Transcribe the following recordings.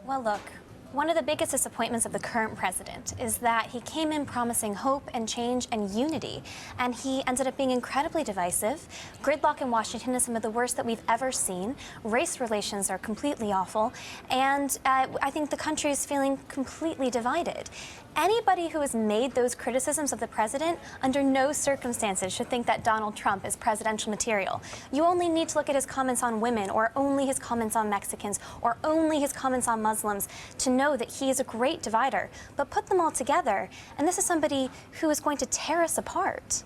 Well, look, one of the biggest disappointments of the current president is that he came in promising hope and change and unity, and he ended up being incredibly divisive. Gridlock in Washington is some of the worst that we've ever seen. Race relations are completely awful, and I think the country is feeling completely divided. Anybody who has made those criticisms of the president under no circumstances should think that Donald Trump is presidential material. You only need to look at his comments on women, or only his comments on Mexicans, or only his comments on Muslims to know that he is a great divider. But put them all together, and this is somebody who is going to tear us apart.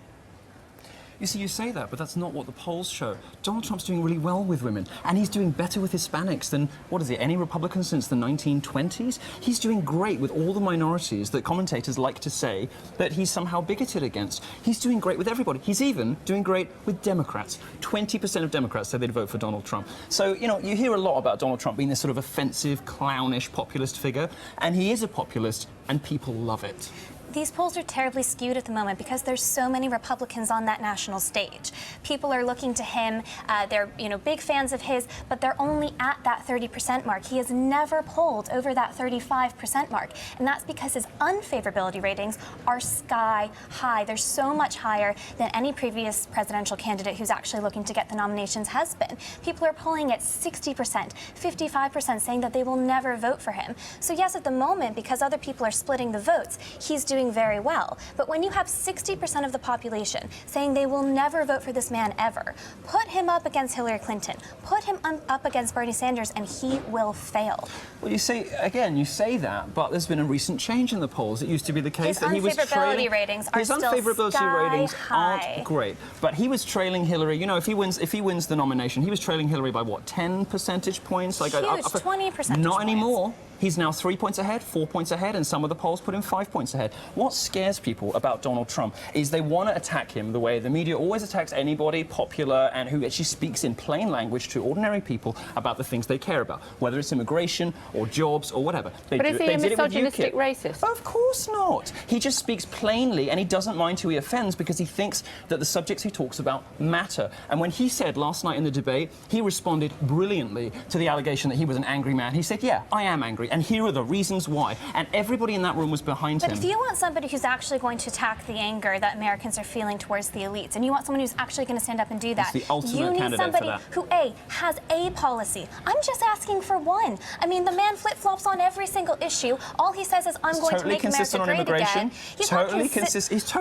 You see, you say that, but that's not what the polls show. Donald Trump's doing really well with women, and he's doing better with Hispanics than, what is it, any Republican since the 1920s? He's doing great with all the minorities that commentators like to say that he's somehow bigoted against. He's doing great with everybody. He's even doing great with Democrats. 20% of Democrats said they'd vote for Donald Trump. So, you know, you hear a lot about Donald Trump being this sort of offensive, clownish populist figure, and he is a populist, and people love it. These polls are terribly skewed at the moment because there's so many Republicans on that national stage. People are looking to him. They're, big fans of his, but they're only at that 30% mark. He has never polled over that 35% mark, and that's because his unfavorability ratings are sky high. They're so much higher than any previous presidential candidate who's actually looking to get the nominations has been. People are polling at 60%, 55%, saying that they will never vote for him. So yes, at the moment, because other people are splitting the votes, he's doing very well. But when you have 60% of the population saying they will never vote for this man ever, put him up against Hillary Clinton, put him up against Bernie Sanders, and he will fail. Well, you say that, but there's been a recent change in the polls. It used to be the case that he was trailing. His unfavorability ratings are still unfavorability ratings high. Aren't great, but he was trailing Hillary. You know, if he wins the nomination, he was trailing Hillary by what, 10 percentage points? Huge, 20 percentage points. Not anymore. He's now 3 points ahead, 4 points ahead, and some of the polls put him 5 points ahead. What scares people about Donald Trump is they want to attack him the way the media always attacks anybody popular and who actually speaks in plain language to ordinary people about the things they care about, whether it's immigration or jobs or whatever. But is he a misogynistic racist? Of course not. He just speaks plainly, and he doesn't mind who he offends because he thinks that the subjects he talks about matter. And when he said last night in the debate, he responded brilliantly to the allegation that he was an angry man. He said, yeah, I am angry, and here are the reasons why. And everybody in that room was behind him. But if you want somebody who's actually going to attack the anger that Americans are feeling towards the elites, and you want someone who's actually going to stand up and do that, the ultimate you need candidate somebody for that. who, has a policy. I'm just asking for one. I mean, the man flip-flops on every single issue. All he says is, I'm going to make America great again. He's totally consistent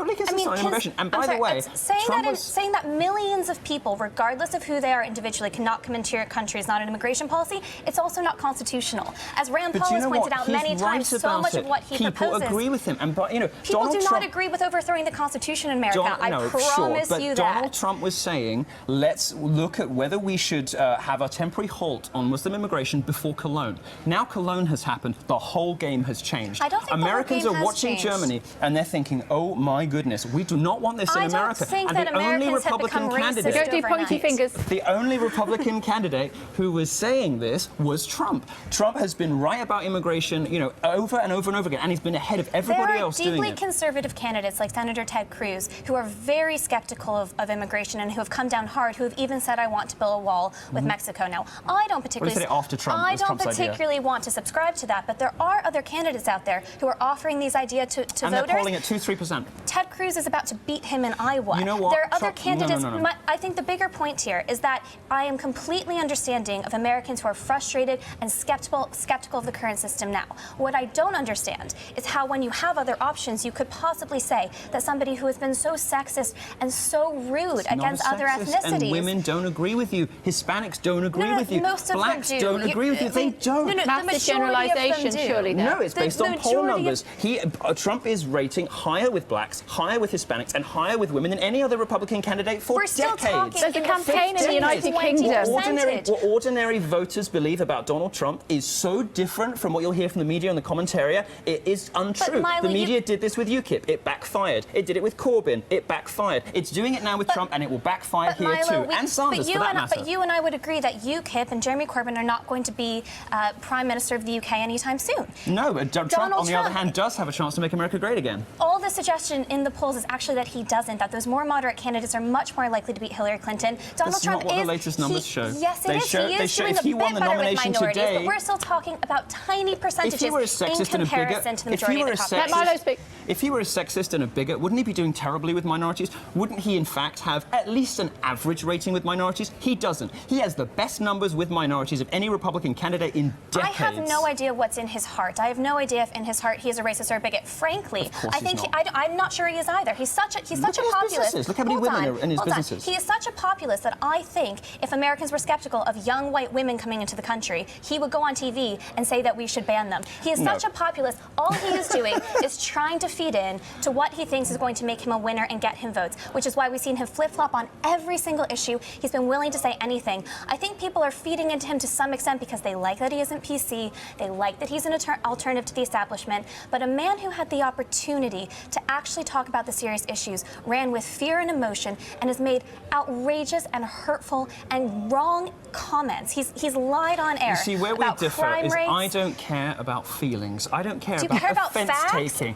on immigration. And by the way, saying that millions of people, regardless of who they are individually, cannot come into your country is not an immigration policy, it's also not constitutional. As Rand Paul has pointed out many times, so much of what he proposes. People agree with him, and people do not agree with overthrowing the Constitution in America. I promise you that. Donald Trump was saying, let's look at whether we should have a temporary halt on Muslim immigration before Cologne. Now Cologne has happened, the whole game has changed. I don't think Americans the whole game are watching has changed. Germany, and they're thinking, oh my goodness, we do not want this in America. I don't think and that the only Americans have Republican become candidate, racist Don't do pointy fingers. The only Republican candidate who was saying this was Trump. Trump has been right about immigration, over and over and over again, and he's been ahead of everybody else doing it. There are deeply conservative candidates like Senator Ted Cruz who are very skeptical of immigration and who have come down hard, who have even said, I want to build a wall with Mexico. Now, I don't particularly... Well, he said it after Trump. I don't particularly want to subscribe to that, but there are other candidates out there who are offering these ideas to voters. And they're polling at 2-3%. Ted Cruz is about to beat him in Iowa. You know what? There are other candidates. No. I think the bigger point here is that I am completely understanding of Americans who are frustrated and skeptical of the current system now. What I don't understand is how, when you have other options, you could possibly say that somebody who has been so sexist and so rude against other ethnicities. And women don't agree with you. Hispanics don't agree with you. Most of Blacks them do. don't agree with you. They don't. Massive generalization, surely. No, it's based on poll numbers. Trump is rating higher with blacks, higher with Hispanics, and higher with women than any other Republican candidate for decades. Still talking. There's a campaign in the United Kingdom. What ordinary voters believe about Donald Trump is so different from what you'll hear from the media and the commentariat. It is untrue. Milo, the media did this with UKIP. It backfired. It did it with Corbyn. It backfired. It's doing it now with Trump, and it will backfire here Milo, too. And Sanders, for that matter. But you and I would agree that UKIP and Jeremy Corbyn are not going to be Prime Minister of the UK anytime soon. No, but Trump, on the other hand, does have a chance to make America great again. All the suggestion in the polls is actually that he doesn't, that those more moderate candidates are much more likely to beat Hillary Clinton. Donald That's Trump not what the latest numbers show. Yes, it is. He is doing if he won the nomination today, but we're still talking about tiny percentages in comparison to the majority of the population. Let Milo speak. If he were a sexist and a bigot, wouldn't he be doing terribly with minorities? Wouldn't he, in fact, have at least an average rating with minorities? He doesn't. He has the best numbers with minorities of any Republican candidate in decades. I have no idea what's in his heart. I have no idea if in his heart he is a racist or a bigot. Frankly, I think I'm not sure he is either. He's such a populist. Look how many women are in his businesses. He is such a populist that I think if Americans were skeptical of young white women coming into the country, he would go on TV and say that we should ban them. He is such a populist. All he is doing is trying to feed in to what he thinks is going to make him a winner and get him votes, which is why we've seen him flip-flop on every single issue. He's been willing to say anything. I think people are feeding into him to some extent because they like that he isn't PC, they like that he's an alternative to the establishment, but a man who had the opportunity to actually talk about the serious issues ran with fear and emotion and has made outrageous and hurtful and wrong comments. He's lied on air. You see, where we differ is rates. I don't care about feelings. I don't care about offense taking.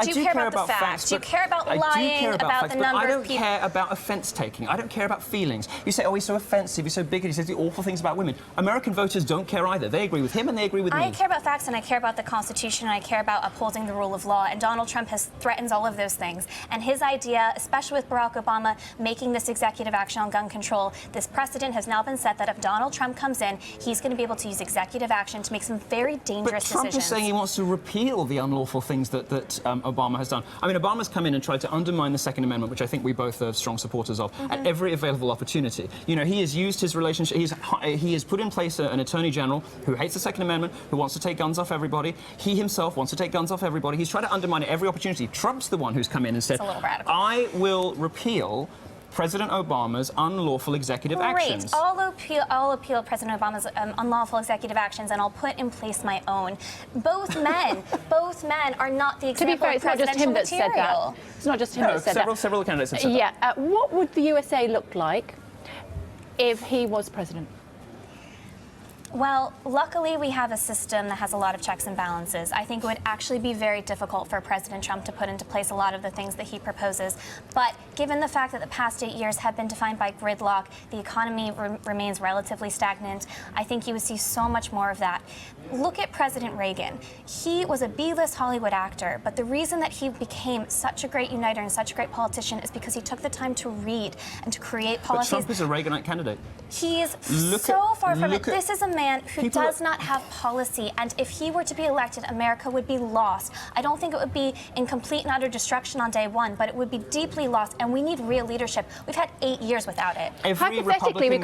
Do you care about the facts? Do you care about lying about the number of people? I don't care about offense taking. I don't care about feelings. You say, oh, he's so offensive, he's so bigoted, he says the awful things about women. American voters don't care either. They agree with him and they agree with me. I care about facts and I care about the Constitution and I care about upholding the rule of law. And Donald Trump threatens all of those things. And his idea, especially with Barack Obama making this executive action on gun control, this precedent has now been set that if Donald Trump comes in, he's going to be able to use executive action to make some very dangerous decisions. But Trump is saying he wants to repeal the unlawful things that Obama has done. I mean, Obama's come in and tried to undermine the Second Amendment, which I think we both are strong supporters of, at every available opportunity. You know, he has used his relationship, he has put in place an attorney general who hates the Second Amendment, who wants to take guns off everybody. He himself wants to take guns off everybody. He's tried to undermine it every opportunity. Trump's the one who's come in and said, I will repeal President Obama's unlawful executive actions. I'll appeal President Obama's unlawful executive actions, and I'll put in place my own. Both men are not the example of presidential material. To be fair, it's not just him that said that. It's not just him that said that. Several candidates have said that. Yeah. What would the USA look like if he was president? Well, luckily we have a system that has a lot of checks and balances. I think it would actually be very difficult for President Trump to put into place a lot of the things that he proposes. But given the fact that the past 8 years have been defined by gridlock, the economy remains relatively stagnant, I think you would see so much more of that. Look at President Reagan. He was a B-list Hollywood actor, but the reason that he became such a great uniter and such a great politician is because he took the time to read and to create policies. But Trump is a Reaganite candidate. He is so far from it. This is a man who does not have policy, and if he were to be elected, America would be lost. I don't think it would be in complete and utter destruction on day one, but it would be deeply lost, and we need real leadership. We've had 8 years without it. Hypothetically, we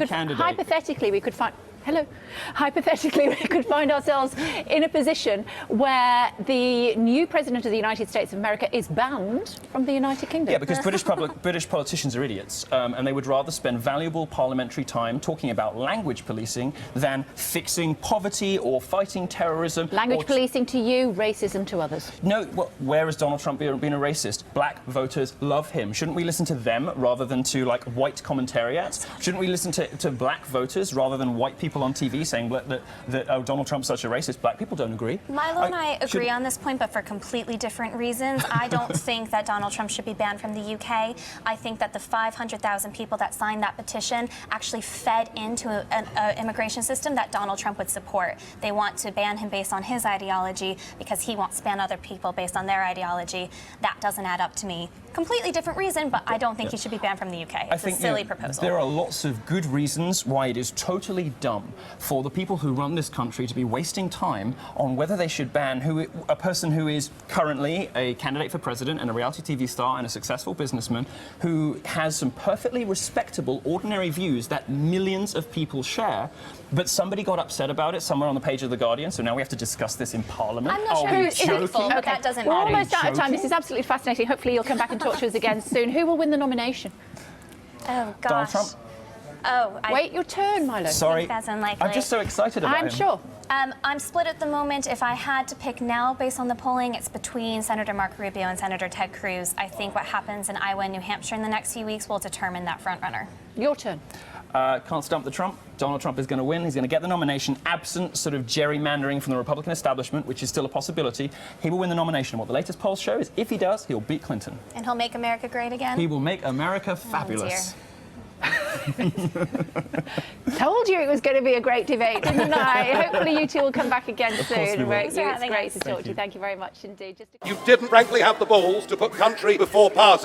could find... Hello. Hypothetically, we could find ourselves in a position where the new president of the United States of America is banned from the United Kingdom. Yeah, because British politicians are idiots, and they would rather spend valuable parliamentary time talking about language policing than fixing poverty or fighting terrorism. Language policing to you, racism to others. No, well, where has Donald Trump been a racist? Black voters love him. Shouldn't we listen to them rather than to, like, white commentariats? Shouldn't we listen to black voters rather than white people on TV saying that Donald Trump's such a racist? Black people don't agree. Milo and I agree on this point, but for completely different reasons. I don't think that Donald Trump should be banned from the UK. I think that the 500,000 people that signed that petition actually fed into an immigration system that Donald Trump would support. They want to ban him based on his ideology because he wants to ban other people based on their ideology. That doesn't add up to me. Completely different reason, but I don't think he should be banned from the UK. It's a silly proposal. There are lots of good reasons why it is totally dumb for the people who run this country to be wasting time on whether they should ban a person who is currently a candidate for president and a reality TV star and a successful businessman who has some perfectly respectable, ordinary views that millions of people share, but somebody got upset about it somewhere on the page of The Guardian, so now we have to discuss this in Parliament. I'm not sure who's hateful, but that doesn't matter. We're almost out of time. This is absolutely fascinating. Hopefully you'll come back and talk to us again soon. Who will win the nomination? Oh, gosh. Donald Trump. Wait your turn, Milo. Sorry. That's unlikely. I'm just so excited about him. I'm sure. I'm split at the moment. If I had to pick now based on the polling, it's between Senator Marco Rubio and Senator Ted Cruz. I think what happens in Iowa and New Hampshire in the next few weeks will determine that front runner. Your turn. Can't stump the Trump. Donald Trump is going to win. He's going to get the nomination, absent sort of gerrymandering from the Republican establishment, which is still a possibility. He will win the nomination. What the latest polls show is if he does, he'll beat Clinton. And he'll make America great again? He will make America fabulous. Oh, dear. Told you it was going to be a great debate, didn't I? Hopefully you two will come back again soon. we will. It's Thanks for having great us. to talk to you. Thank you very much indeed. You didn't frankly have the balls to put country before party.